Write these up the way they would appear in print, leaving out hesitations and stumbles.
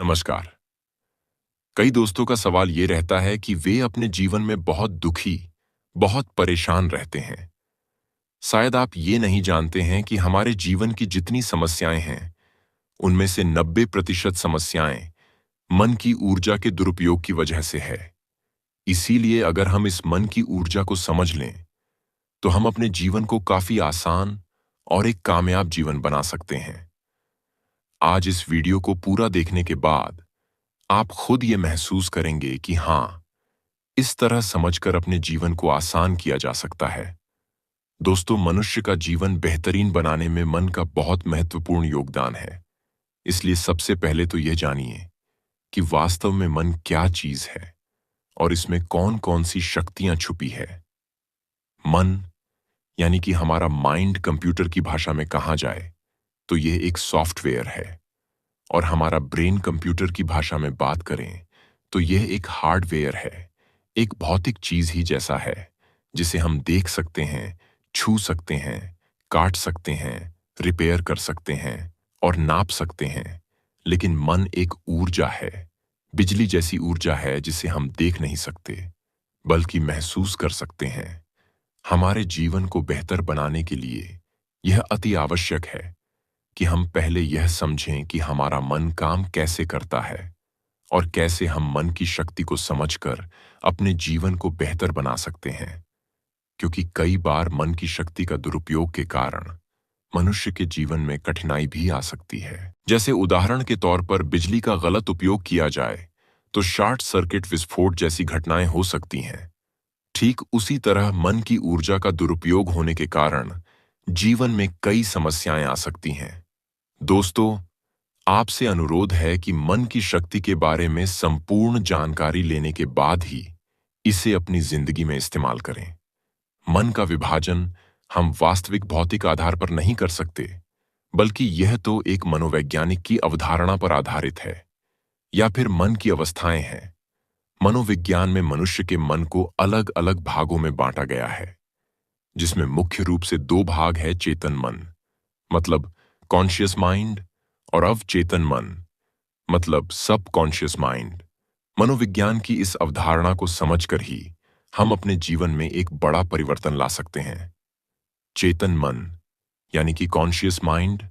नमस्कार। कई दोस्तों का सवाल ये रहता है कि वे अपने जीवन में बहुत दुखी, बहुत परेशान रहते हैं। शायद आप ये नहीं जानते हैं कि हमारे जीवन की जितनी समस्याएं हैं, उनमें से 90% समस्याएं मन की ऊर्जा के दुरुपयोग की वजह से है। इसीलिए अगर हम इस मन की ऊर्जा को समझ लें, तो हम अपने जीवन को काफी आसान और एक कामयाब जीवन बना सकते हैं। आज इस वीडियो को पूरा देखने के बाद आप खुद ये महसूस करेंगे कि हाँ, इस तरह समझकर अपने जीवन को आसान किया जा सकता है। दोस्तों, मनुष्य का जीवन बेहतरीन बनाने में मन का बहुत महत्वपूर्ण योगदान है। इसलिए सबसे पहले तो यह जानिए कि वास्तव में मन क्या चीज है और इसमें कौन कौन सी शक्तियां छुपी है। मन यानी कि हमारा माइंड कंप्यूटर की भाषा में कहा जाए तो यह एक सॉफ्टवेयर है, और हमारा ब्रेन कंप्यूटर की भाषा में बात करें तो यह एक हार्डवेयर है, एक भौतिक चीज ही जैसा है जिसे हम देख सकते हैं, छू सकते हैं, काट सकते हैं, रिपेयर कर सकते हैं और नाप सकते हैं। लेकिन मन एक ऊर्जा है, बिजली जैसी ऊर्जा है जिसे हम देख नहीं सकते बल्कि महसूस कर सकते हैं। हमारे जीवन को बेहतर बनाने के लिए यह अति आवश्यक है कि हम पहले यह समझें कि हमारा मन काम कैसे करता है और कैसे हम मन की शक्ति को समझकर अपने जीवन को बेहतर बना सकते हैं। क्योंकि कई बार मन की शक्ति का दुरुपयोग के कारण मनुष्य के जीवन में कठिनाई भी आ सकती है। जैसे उदाहरण के तौर पर बिजली का गलत उपयोग किया जाए तो शॉर्ट सर्किट, विस्फोट जैसी घटनाएं हो सकती हैं। ठीक उसी तरह मन की ऊर्जा का दुरुपयोग होने के कारण जीवन में कई समस्याएं आ सकती हैं। दोस्तों, आपसे अनुरोध है कि मन की शक्ति के बारे में संपूर्ण जानकारी लेने के बाद ही इसे अपनी जिंदगी में इस्तेमाल करें। मन का विभाजन हम वास्तविक भौतिक आधार पर नहीं कर सकते, बल्कि यह तो एक मनोवैज्ञानिक की अवधारणा पर आधारित है, या फिर मन की अवस्थाएं हैं। मनोविज्ञान में मनुष्य के मन को अलग अलग भागों में बांटा गया है, जिसमें मुख्य रूप से दो भाग है: चेतन मन मतलब कॉन्शियस माइंड और अवचेतन मन मतलब सब कॉन्शियस माइंड। मनोविज्ञान की इस अवधारणा को समझकर ही हम अपने जीवन में एक बड़ा परिवर्तन ला सकते हैं। चेतन मन यानी कि कॉन्शियस माइंड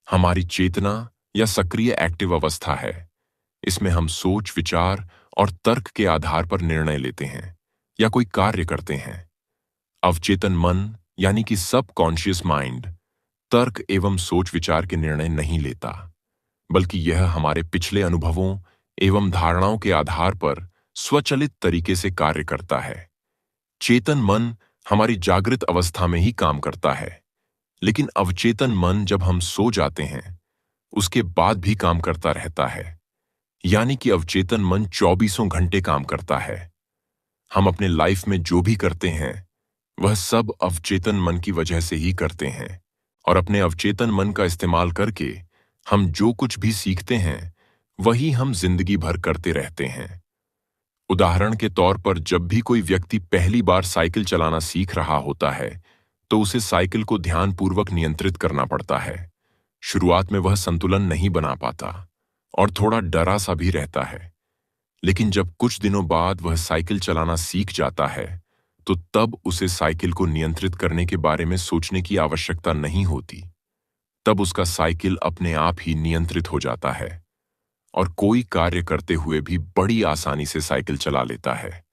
हमारी चेतना या सक्रिय एक्टिव अवस्था है। इसमें हम सोच, विचार और तर्क के आधार पर निर्णय लेते हैं या कोई कार्य करते हैं। अवचेतन मन यानी कि सब कॉन्शियस माइंड तर्क एवं सोच विचार के निर्णय नहीं लेता, बल्कि यह हमारे पिछले अनुभवों एवं धारणाओं के आधार पर स्वचालित तरीके से कार्य करता है। चेतन मन हमारी जागृत अवस्था में ही काम करता है, लेकिन अवचेतन मन जब हम सो जाते हैं उसके बाद भी काम करता रहता है। यानी कि अवचेतन मन 24 घंटे काम करता है। हम अपने लाइफ में जो भी करते हैं वह सब अवचेतन मन की वजह से ही करते हैं, और अपने अवचेतन मन का इस्तेमाल करके हम जो कुछ भी सीखते हैं वही हम जिंदगी भर करते रहते हैं। उदाहरण के तौर पर जब भी कोई व्यक्ति पहली बार साइकिल चलाना सीख रहा होता है तो उसे साइकिल को ध्यानपूर्वक नियंत्रित करना पड़ता है। शुरुआत में वह संतुलन नहीं बना पाता और थोड़ा डरा सा भी रहता है, लेकिन जब कुछ दिनों बाद वह साइकिल चलाना सीख जाता है तो तब उसे साइकिल को नियंत्रित करने के बारे में सोचने की आवश्यकता नहीं होती। तब उसका साइकिल अपने आप ही नियंत्रित हो जाता है और कोई कार्य करते हुए भी बड़ी आसानी से साइकिल चला लेता है।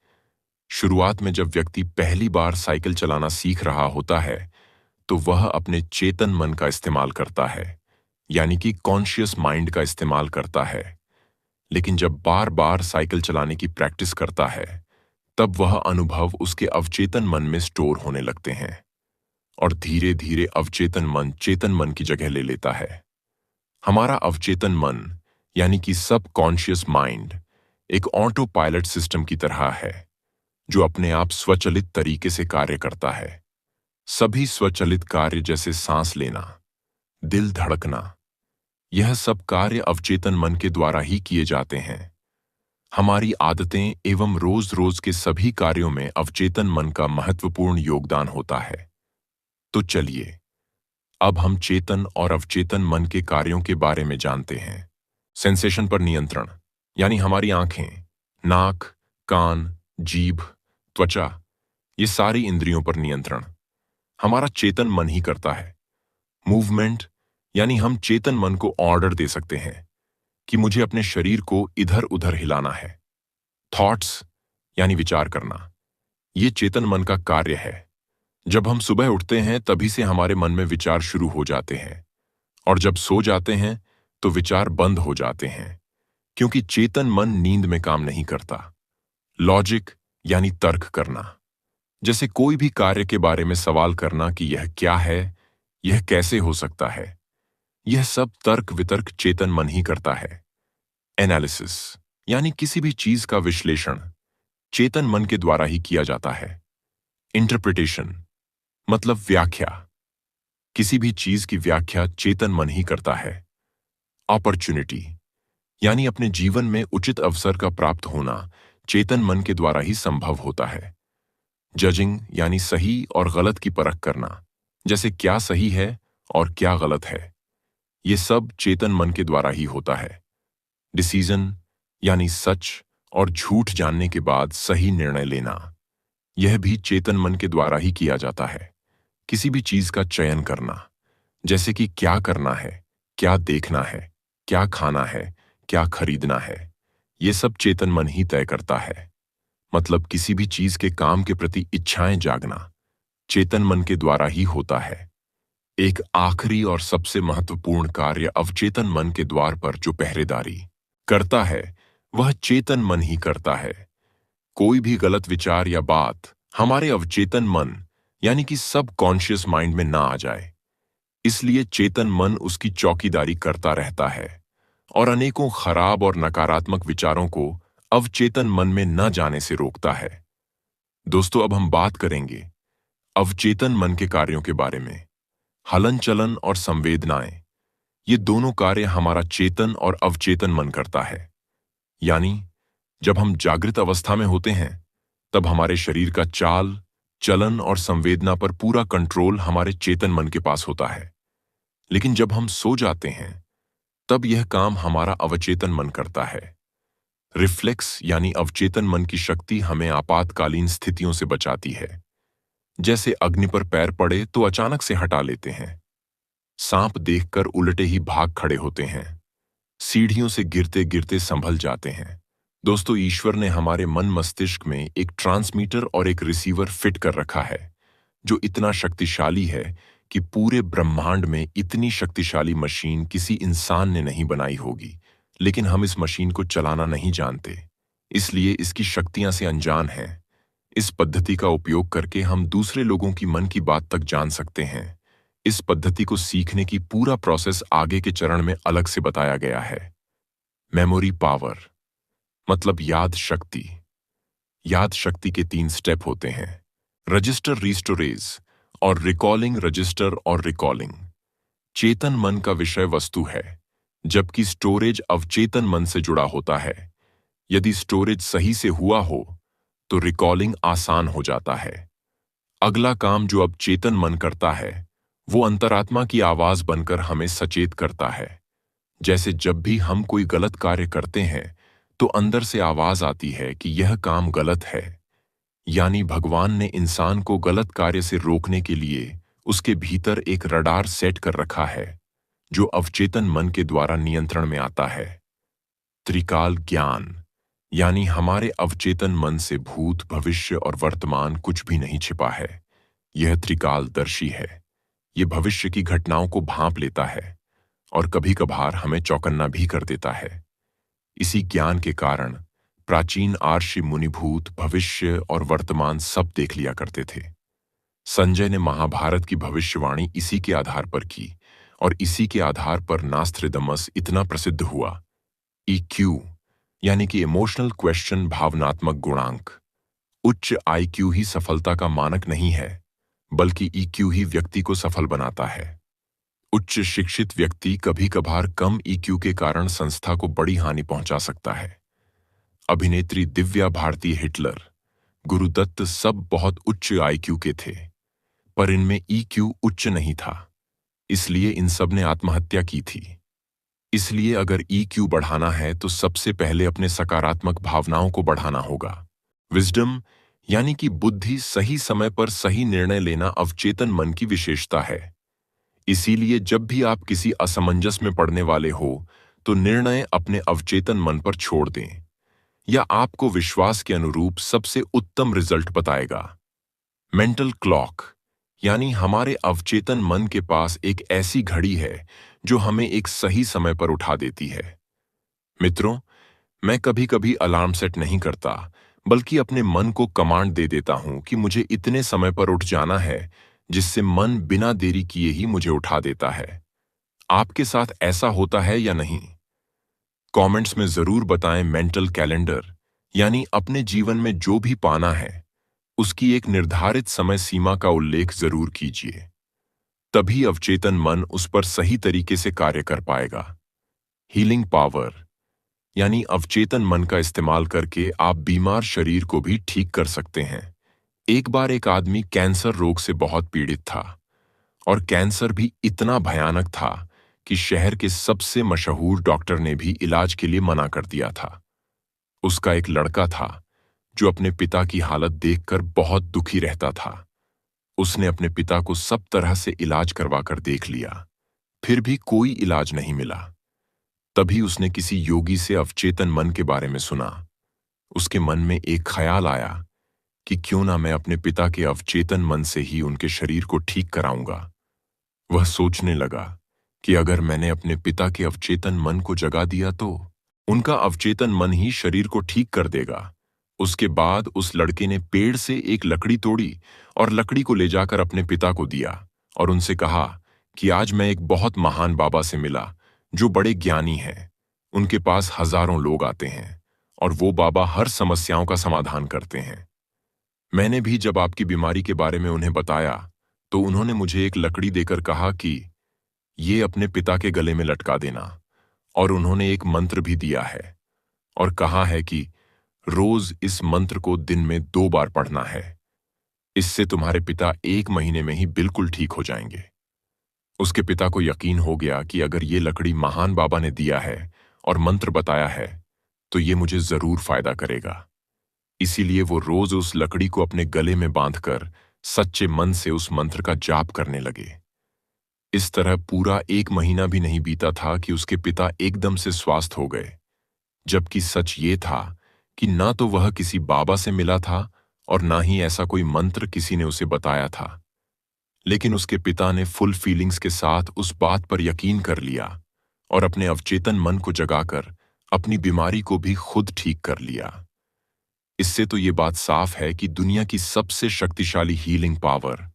शुरुआत में जब व्यक्ति पहली बार साइकिल चलाना सीख रहा होता है तो वह अपने चेतन मन का इस्तेमाल करता है, यानी कि कॉन्शियस माइंड का इस्तेमाल करता है। लेकिन जब बार बार साइकिल चलाने की प्रैक्टिस करता है तब वह अनुभव उसके अवचेतन मन में स्टोर होने लगते हैं और धीरे धीरे अवचेतन मन चेतन मन की जगह ले लेता है। हमारा अवचेतन मन यानी कि सब कॉन्शियस माइंड एक ऑटो पायलट सिस्टम की तरह है, जो अपने आप स्वचालित तरीके से कार्य करता है। सभी स्वचालित कार्य जैसे सांस लेना, दिल धड़कना, यह सब कार्य अवचेतन मन के द्वारा ही किए जाते हैं। हमारी आदतें एवं रोज रोज के सभी कार्यों में अवचेतन मन का महत्वपूर्ण योगदान होता है। तो चलिए अब हम चेतन और अवचेतन मन के कार्यों के बारे में जानते हैं। सेंसेशन पर नियंत्रण, यानी हमारी आंखें, नाक, कान, जीभ, त्वचा, ये सारी इंद्रियों पर नियंत्रण हमारा चेतन मन ही करता है। मूवमेंट, यानी हम चेतन मन को ऑर्डर दे सकते हैं कि मुझे अपने शरीर को इधर उधर हिलाना है। थॉट्स, यानी विचार करना, ये चेतन मन का कार्य है। जब हम सुबह उठते हैं तभी से हमारे मन में विचार शुरू हो जाते हैं, और जब सो जाते हैं तो विचार बंद हो जाते हैं, क्योंकि चेतन मन नींद में काम नहीं करता। लॉजिक, यानी तर्क करना, जैसे कोई भी कार्य के बारे में सवाल करना कि यह क्या है, यह कैसे हो सकता है, यह सब तर्क वितर्क चेतन मन ही करता है। एनालिसिस, यानी किसी भी चीज का विश्लेषण चेतन मन के द्वारा ही किया जाता है। इंटरप्रिटेशन, मतलब व्याख्या, किसी भी चीज की व्याख्या चेतन मन ही करता है। अपॉर्चुनिटी, यानी अपने जीवन में उचित अवसर का प्राप्त होना चेतन मन के द्वारा ही संभव होता है। जजिंग, यानी सही और गलत की परख करना, जैसे क्या सही है और क्या गलत है, ये सब चेतन मन के द्वारा ही होता है। डिसीजन, यानी सच और झूठ जानने के बाद सही निर्णय लेना, यह भी चेतन मन के द्वारा ही किया जाता है। किसी भी चीज का चयन करना, जैसे कि क्या करना है, क्या देखना है, क्या खाना है, क्या खरीदना है, ये सब चेतन मन ही तय करता है। मतलब किसी भी चीज के काम के प्रति इच्छाएं जागना चेतन मन के द्वारा ही होता है। एक आखिरी और सबसे महत्वपूर्ण कार्य अवचेतन मन के द्वार पर जो पहरेदारी करता है, वह चेतन मन ही करता है। कोई भी गलत विचार या बात हमारे अवचेतन मन, यानी कि सब कॉन्शियस माइंड में ना आ जाए, इसलिए चेतन मन उसकी चौकीदारी करता रहता है और अनेकों खराब और नकारात्मक विचारों को अवचेतन मन में न जाने से रोकता है। दोस्तों, अब हम बात करेंगे अवचेतन मन के कार्यों के बारे में। हलन चलन और संवेदनाएं, ये दोनों कार्य हमारा चेतन और अवचेतन मन करता है। यानी जब हम जागृत अवस्था में होते हैं तब हमारे शरीर का चाल, चलन और संवेदना पर पूरा कंट्रोल हमारे चेतन मन के पास होता है। लेकिन जब हम सो जाते हैं तब यह काम हमारा अवचेतन मन करता है। रिफ्लेक्स, यानी अवचेतन मन की शक्ति हमें आपातकालीन स्थितियों से बचाती है। जैसे अग्नि पर पैर पड़े तो अचानक से हटा लेते हैं, सांप देखकर उलटे ही भाग खड़े होते हैं, सीढ़ियों से गिरते गिरते संभल जाते हैं। दोस्तों, ईश्वर ने हमारे मन मस्तिष्क में एक ट्रांसमीटर और एक रिसीवर फिट कर रखा है, जो इतना शक्तिशाली है कि पूरे ब्रह्मांड में इतनी शक्तिशाली मशीन किसी इंसान ने नहीं बनाई होगी। लेकिन हम इस मशीन को चलाना नहीं जानते, इसलिए इसकी शक्तियां से अनजान हैं। इस पद्धति का उपयोग करके हम दूसरे लोगों की मन की बात तक जान सकते हैं। इस पद्धति को सीखने की पूरा प्रोसेस आगे के चरण में अलग से बताया गया है। मेमोरी पावर, मतलब याद शक्ति। याद शक्ति के 3 स्टेप होते हैं: रजिस्टर, रीस्टोरेज और रिकॉलिंग। रजिस्टर और रिकॉलिंग चेतन मन का विषय वस्तु है, जबकि स्टोरेज अवचेतन मन से जुड़ा होता है। यदि स्टोरेज सही से हुआ हो तो रिकॉलिंग आसान हो जाता है। अगला काम जो अब चेतन मन करता है वो अंतरात्मा की आवाज बनकर हमें सचेत करता है। जैसे जब भी हम कोई गलत कार्य करते हैं तो अंदर से आवाज आती है कि यह काम गलत है। यानी भगवान ने इंसान को गलत कार्य से रोकने के लिए उसके भीतर एक रडार सेट कर रखा है, जो अवचेतन मन के द्वारा नियंत्रण में आता है। त्रिकाल ज्ञान, यानी हमारे अवचेतन मन से भूत, भविष्य और वर्तमान कुछ भी नहीं छिपा है। यह त्रिकालदर्शी है। यह भविष्य की घटनाओं को भांप लेता है और कभी कभार हमें चौकन्ना भी कर देता है। इसी ज्ञान के कारण प्राचीन आर्षि मुनि भूत, भविष्य और वर्तमान सब देख लिया करते थे। संजय ने महाभारत की भविष्यवाणी इसी के आधार पर की और इसी के आधार पर नास्त्रेदमस इतना प्रसिद्ध हुआ। EQ, यानी कि इमोशनल क्वेश्चन, भावनात्मक गुणांक। उच्च IQ ही सफलता का मानक नहीं है, बल्कि EQ ही व्यक्ति को सफल बनाता है। उच्च शिक्षित व्यक्ति कभी कभार कम EQ के कारण संस्था को बड़ी हानि पहुंचा सकता है। अभिनेत्री दिव्या भारती, हिटलर, गुरुदत्त सब बहुत उच्च IQ के थे, पर इनमें EQ उच्च नहीं था, इसलिए इन सब ने आत्महत्या की थी। इसलिए अगर ईक्यू बढ़ाना है तो सबसे पहले अपने सकारात्मक भावनाओं को बढ़ाना होगा। विजडम यानी कि बुद्धि, सही समय पर सही निर्णय लेना अवचेतन मन की विशेषता है। इसीलिए जब भी आप किसी असमंजस में पड़ने वाले हो तो निर्णय अपने अवचेतन मन पर छोड़ दें, या आपको विश्वास के अनुरूप सबसे उत्तम रिजल्ट बताएगा। मेंटल क्लॉक यानी हमारे अवचेतन मन के पास एक ऐसी घड़ी है जो हमें एक सही समय पर उठा देती है। मित्रों, मैं कभी कभी अलार्म सेट नहीं करता, बल्कि अपने मन को कमांड दे देता हूं कि मुझे इतने समय पर उठ जाना है, जिससे मन बिना देरी किए ही मुझे उठा देता है। आपके साथ ऐसा होता है या नहीं? कमेंट्स में जरूर बताएं। मेंटल कैलेंडर यानी अपने जीवन में जो भी पाना है उसकी एक निर्धारित समय सीमा का उल्लेख जरूर कीजिए। तभी अवचेतन मन उस पर सही तरीके से कार्य कर पाएगा। हीलिंग पावर यानी अवचेतन मन का इस्तेमाल करके आप बीमार शरीर को भी ठीक कर सकते हैं। एक बार एक आदमी कैंसर रोग से बहुत पीड़ित था, और कैंसर भी इतना भयानक था कि शहर के सबसे मशहूर डॉक्टर ने भी इलाज के लिए मना कर दिया था। उसका एक लड़का था जो अपने पिता की हालत देखकर बहुत दुखी रहता था। उसने अपने पिता को सब तरह से इलाज करवाकर देख लिया, फिर भी कोई इलाज नहीं मिला। तभी उसने किसी योगी से अवचेतन मन के बारे में सुना। उसके मन में एक ख्याल आया कि क्यों ना मैं अपने पिता के अवचेतन मन से ही उनके शरीर को ठीक कराऊंगा। वह सोचने लगा कि अगर मैंने अपने पिता के अवचेतन मन को जगा दिया तो उनका अवचेतन मन ही शरीर को ठीक कर देगा। उसके बाद उस लड़के ने पेड़ से एक लकड़ी तोड़ी और लकड़ी को ले जाकर अपने पिता को दिया और उनसे कहा कि आज मैं एक बहुत महान बाबा से मिला जो बड़े ज्ञानी हैं। उनके पास हजारों लोग आते हैं और वो बाबा हर समस्याओं का समाधान करते हैं। मैंने भी जब आपकी बीमारी के बारे में उन्हें बताया तो उन्होंने मुझे एक लकड़ी देकर कहा कि ये अपने पिता के गले में लटका देना, और उन्होंने एक मंत्र भी दिया है और कहा है कि रोज इस मंत्र को दिन में 2 बार पढ़ना है। इससे तुम्हारे पिता 1 महीने में ही बिल्कुल ठीक हो जाएंगे। उसके पिता को यकीन हो गया कि अगर ये लकड़ी महान बाबा ने दिया है और मंत्र बताया है तो ये मुझे जरूर फायदा करेगा। इसीलिए वो रोज उस लकड़ी को अपने गले में बांधकर सच्चे मन से उस मंत्र का जाप करने लगे। इस तरह पूरा 1 महीना भी नहीं बीता था कि उसके पिता एकदम से स्वस्थ हो गए। जबकि सच ये था कि ना तो वह किसी बाबा से मिला था और ना ही ऐसा कोई मंत्र किसी ने उसे बताया था। लेकिन उसके पिता ने फुल फीलिंग्स के साथ उस बात पर यकीन कर लिया और अपने अवचेतन मन को जगाकर अपनी बीमारी को भी खुद ठीक कर लिया। इससे तो ये बात साफ है कि दुनिया की सबसे शक्तिशाली हीलिंग पावर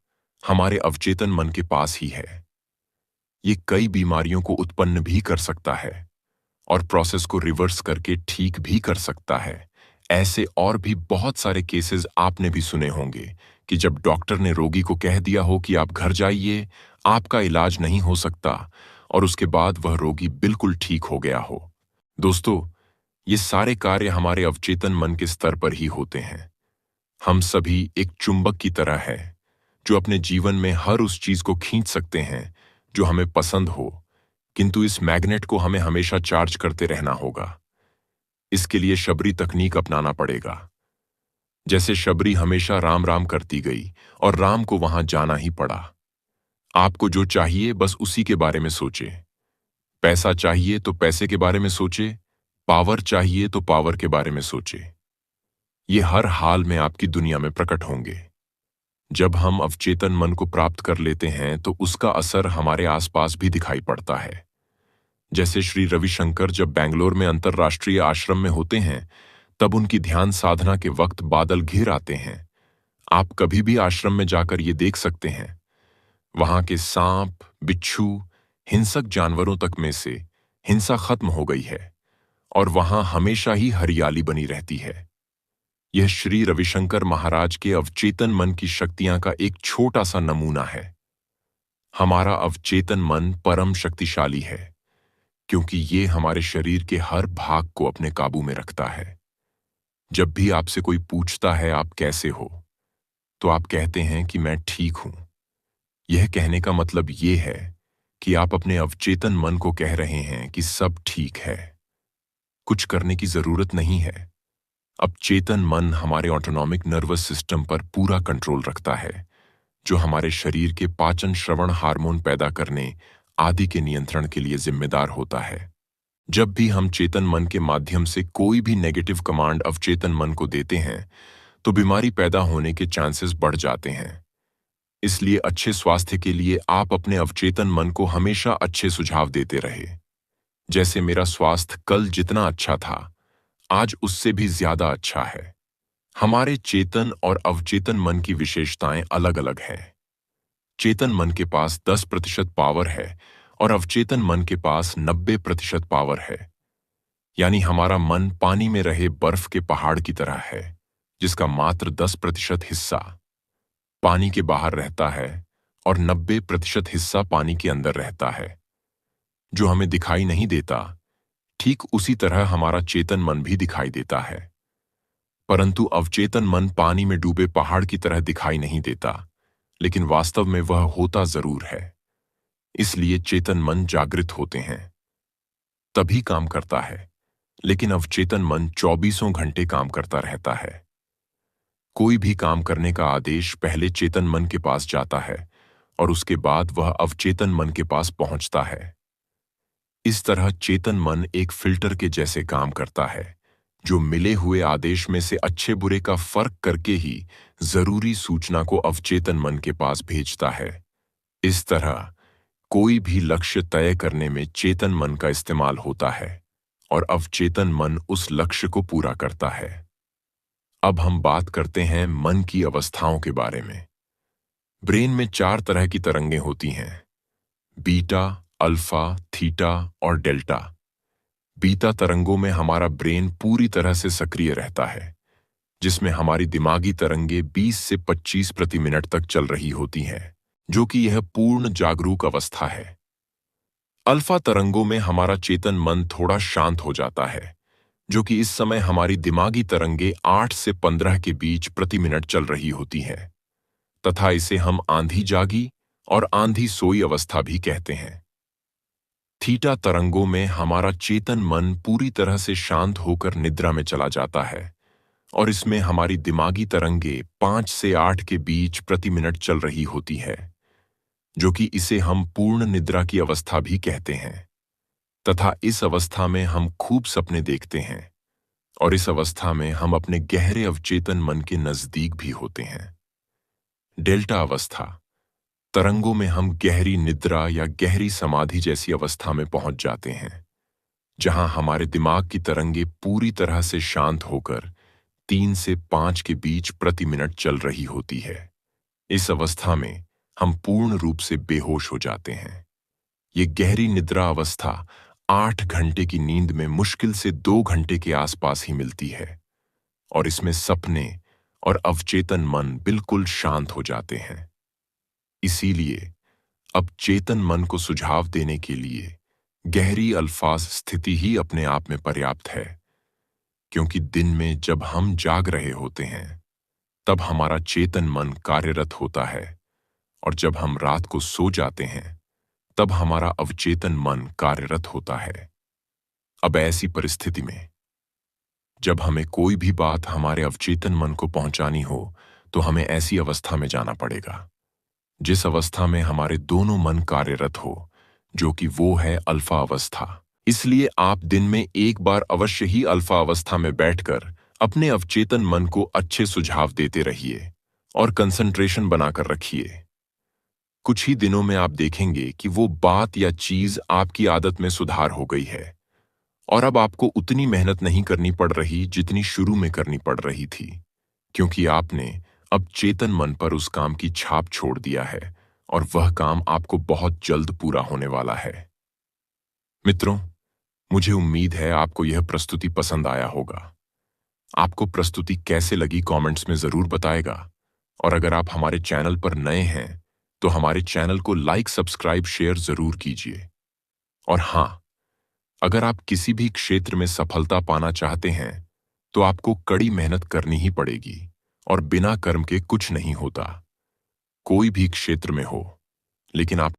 हमारे अवचेतन मन के पास ही है। ये कई बीमारियों को उत्पन्न भी कर सकता है और प्रोसेस को रिवर्स करके ठीक भी कर सकता है। ऐसे और भी बहुत सारे केसेस आपने भी सुने होंगे कि जब डॉक्टर ने रोगी को कह दिया हो कि आप घर जाइए, आपका इलाज नहीं हो सकता, और उसके बाद वह रोगी बिल्कुल ठीक हो गया हो। दोस्तों, ये सारे कार्य हमारे अवचेतन मन के स्तर पर ही होते हैं। हम सभी एक चुंबक की तरह हैं जो अपने जीवन में हर उस चीज को खींच सकते हैं जो हमें पसंद हो, किंतु इस मैग्नेट को हमें हमेशा चार्ज करते रहना होगा। इसके लिए शबरी तकनीक अपनाना पड़ेगा। जैसे शबरी हमेशा राम राम करती गई और राम को वहां जाना ही पड़ा। आपको जो चाहिए बस उसी के बारे में सोचे। पैसा चाहिए तो पैसे के बारे में सोचे, पावर चाहिए तो पावर के बारे में सोचे। ये हर हाल में आपकी दुनिया में प्रकट होंगे। जब हम अवचेतन मन को प्राप्त कर लेते हैं तो उसका असर हमारे आसपास भी दिखाई पड़ता है। जैसे श्री रविशंकर जब बेंगलोर में अंतर्राष्ट्रीय आश्रम में होते हैं, तब उनकी ध्यान साधना के वक्त बादल घिर आते हैं। आप कभी भी आश्रम में जाकर ये देख सकते हैं। वहां के सांप, बिच्छू, हिंसक जानवरों तक में से हिंसा खत्म हो गई है और वहां हमेशा ही हरियाली बनी रहती है। यह श्री रविशंकर महाराज के अवचेतन मन की शक्तियां का एक छोटा सा नमूना है। हमारा अवचेतन मन परम शक्तिशाली है क्योंकि ये हमारे शरीर के हर भाग को अपने काबू में रखता है। जब भी आपसे कोई पूछता है आप कैसे हो, तो आप कहते हैं कि मैं ठीक हूं। यह कहने का मतलब ये है कि आप अपने अवचेतन मन को कह रहे हैं कि सब ठीक है, कुछ करने की जरूरत नहीं है। अब चेतन मन हमारे ऑटोनॉमिक नर्वस सिस्टम पर पूरा कंट्रोल रखता है, जो हमारे शरीर के पाचन श्रवण हार्मोन पैदा करने आदि के नियंत्रण के लिए जिम्मेदार होता है। जब भी हम चेतन मन के माध्यम से कोई भी नेगेटिव कमांड अवचेतन मन को देते हैं, तो बीमारी पैदा होने के चांसेस बढ़ जाते हैं। इसलिए अच्छे स्वास्थ्य के लिए आप अपने अवचेतन मन को हमेशा अच्छे सुझाव देते रहे। जैसे मेरा स्वास्थ्य कल जितना अच्छा था, आज उससे भी ज्यादा अच्छा है। हमारे चेतन और अवचेतन मन की विशेषताएं अलग अलग हैं। चेतन मन के पास 10% पावर है और अवचेतन मन के पास 90% पावर है। यानी हमारा मन पानी में रहे बर्फ के पहाड़ की तरह है, जिसका मात्र 10% हिस्सा पानी के बाहर रहता है और 90% हिस्सा पानी के अंदर रहता है, जो हमें दिखाई नहीं देता। ठीक उसी तरह हमारा चेतन मन भी दिखाई देता है, परंतु अवचेतन मन पानी में डूबे पहाड़ की तरह दिखाई नहीं देता, लेकिन वास्तव में वह होता जरूर है। इसलिए चेतन मन जागृत होते हैं, तभी काम करता है, लेकिन अवचेतन मन 24 घंटे काम करता रहता है। कोई भी काम करने का आदेश पहले चेतन मन के पास जाता है और उसके बाद वह अवचेतन मन के पास पहुंचता है। इस तरह चेतन मन एक फिल्टर के जैसे काम करता है, जो मिले हुए आदेश में से अच्छे बुरे का फर्क करके ही जरूरी सूचना को अवचेतन मन के पास भेजता है। इस तरह कोई भी लक्ष्य तय करने में चेतन मन का इस्तेमाल होता है और अवचेतन मन उस लक्ष्य को पूरा करता है। अब हम बात करते हैं मन की अवस्थाओं के बारे में। ब्रेन में 4 तरह की तरंगें होती हैं: बीटा, अल्फा, थीटा और डेल्टा। बीटा तरंगों में हमारा ब्रेन पूरी तरह से सक्रिय रहता है, जिसमें हमारी दिमागी तरंगे 20 से 25 प्रति मिनट तक चल रही होती हैं, जो कि यह पूर्ण जागरूक अवस्था है। अल्फा तरंगों में हमारा चेतन मन थोड़ा शांत हो जाता है, जो कि इस समय हमारी दिमागी तरंगे 8 से 15 के बीच प्रति मिनट चल रही होती हैं, तथा इसे हम आंधी जागी और आंधी सोई अवस्था भी कहते हैं। थीटा तरंगों में हमारा चेतन मन पूरी तरह से शांत होकर निद्रा में चला जाता है और इसमें हमारी दिमागी तरंगे 5 से 8 के बीच प्रति मिनट चल रही होती है, जो कि इसे हम पूर्ण निद्रा की अवस्था भी कहते हैं। तथा इस अवस्था में हम खूब सपने देखते हैं और इस अवस्था में हम अपने गहरे अवचेतन मन के नजदीक भी होते हैं। डेल्टा अवस्था तरंगों में हम गहरी निद्रा या गहरी समाधि जैसी अवस्था में पहुंच जाते हैं, जहां हमारे दिमाग की तरंगे पूरी तरह से शांत होकर 3 से 5 के बीच प्रति मिनट चल रही होती है। इस अवस्था में हम पूर्ण रूप से बेहोश हो जाते हैं। ये गहरी निद्रा अवस्था 8 घंटे की नींद में मुश्किल से 2 घंटे के आसपास ही मिलती है और इसमें सपने और अवचेतन मन बिल्कुल शांत हो जाते हैं। इसीलिए अब चेतन मन को सुझाव देने के लिए गहरी अल्फाज स्थिति ही अपने आप में पर्याप्त है, क्योंकि दिन में जब हम जाग रहे होते हैं, तब हमारा चेतन मन कार्यरत होता है और जब हम रात को सो जाते हैं, तब हमारा अवचेतन मन कार्यरत होता है। अब ऐसी परिस्थिति में जब हमें कोई भी बात हमारे अवचेतन मन को पहुंचानी हो, तो हमें ऐसी अवस्था में जाना पड़ेगा, जिस अवस्था में हमारे दोनों मन कार्यरत हो, जो कि वो है अल्फा अवस्था। इसलिए आप दिन में एक बार अवश्य ही अल्फा अवस्था में बैठकर अपने अवचेतन मन को अच्छे सुझाव देते रहिए और कंसंट्रेशन बनाकर रखिए। कुछ ही दिनों में आप देखेंगे कि वो बात या चीज आपकी आदत में सुधार हो गई है और अब आपको उतनी मेहनत नहीं करनी पड़ रही जितनी शुरू में करनी पड़ रही थी, क्योंकि आपने अब चेतन मन पर उस काम की छाप छोड़ दिया है और वह काम आपको बहुत जल्द पूरा होने वाला है। मित्रों, मुझे उम्मीद है आपको यह प्रस्तुति पसंद आया होगा। आपको प्रस्तुति कैसे लगी कमेंट्स में जरूर बताएगा, और अगर आप हमारे चैनल पर नए हैं तो हमारे चैनल को लाइक, सब्सक्राइब, शेयर जरूर कीजिए। और हाँ, अगर आप किसी भी क्षेत्र में सफलता पाना चाहते हैं तो आपको कड़ी मेहनत करनी ही पड़ेगी और बिना कर्म के कुछ नहीं होता। कोई भी क्षेत्र में हो, लेकिन आप